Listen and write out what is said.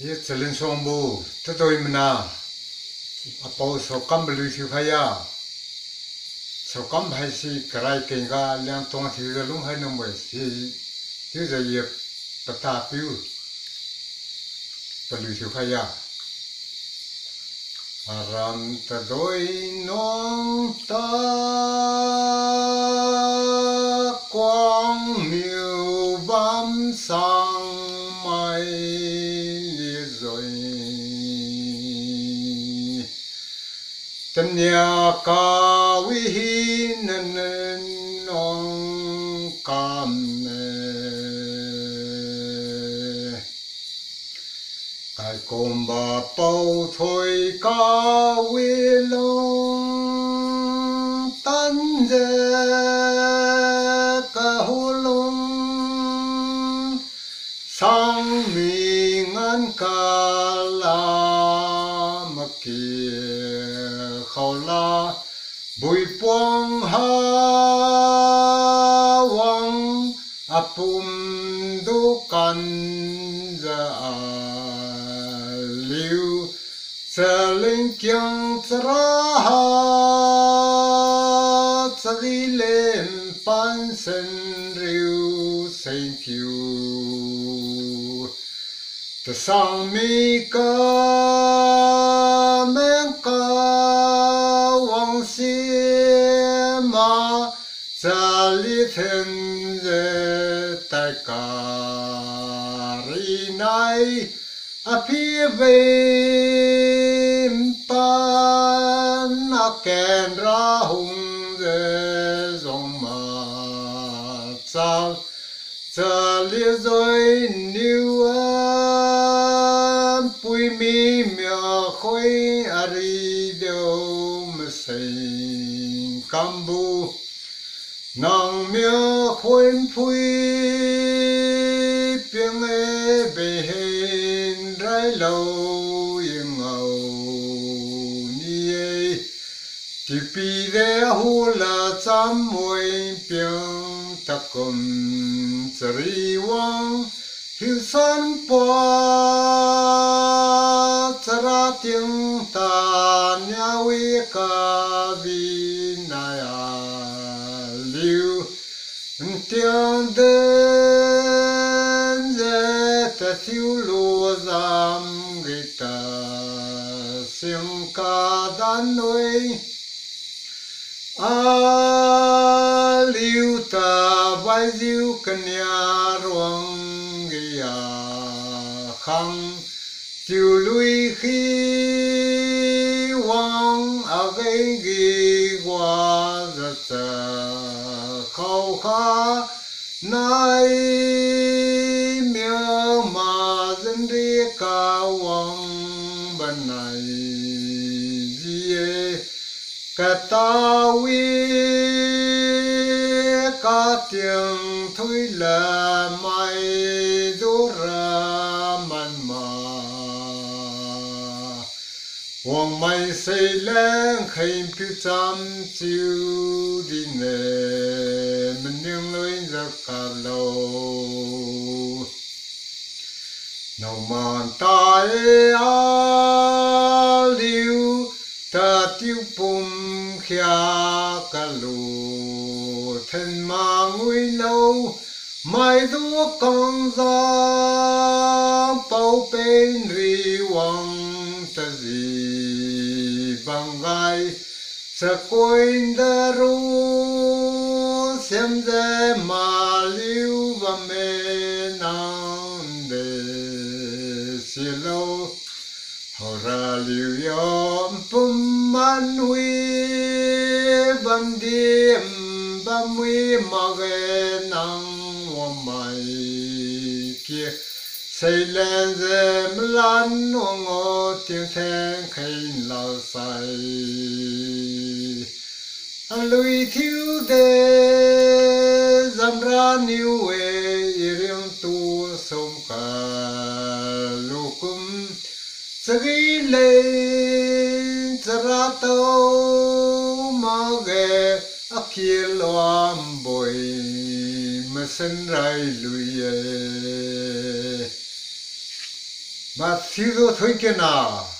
ye chalin sombu tatoi mana apo so kam belu thiu khaya so kam bhai si karai kenga liang tong thiu ga lung hai no moi si thiu za ye pata piu belu thiu khaya aram ta doi nong ta quang miu bám sang mai lia rồi tân nhà ca vi nên nong cam cái cồn bà bao thôi ca vi long tân dê ca hồ long sang mi ngân ca la ma kia khâu la bùi buông ha wang apum du can za liu sa linh kyang tra ha sa li lên pan sen riu thank you the sang mi ca men ca wang si ma za li then ze tai ca ri nai a pi ve pan a ken ra hung ze zong ma za za li rồi niu pui mi mia khoi ari deu ma sei kambu nang mia khoi pui piang e be hen rai lo yeng ngau ni e ti pi de hu la cham moi piang takom chari wang hiu san po chara tiếng ta nya wi ka vi na ya liu tiếng đến ze ta thiu lu zam gita sim ka dan noi a liu ta vai diu kanya ruang gia khang tiêu lui khi wang a gây gi qua rất khâu kha nai miêu mà dân đi ca wang bên này gì cả ta vi cả tiếng thôi là mai du ra man ma wang mai say lên khay phiêu chăm chiu đi nè mình nhưng lối ra cả lâu nào man ta a liu ta tiêu bùm khia cả lù thân mà nguy lâu mai đua con ra bao bên ri wang ta gì bằng gai sa quên da ru xem ra mà liu và mê nang de si lâu hầu ra liu yom pum man huy vam điềm vam huy mà ghé nang mai kia xây lên dèm lan ngô tiếng thang khay lao say lui thiếu de dam ra niu e riêng tu sông cả lukum sagi lên ra tàu mà ghé akil loam boy mà sinh rai lui mà xí rồi thôi kia nào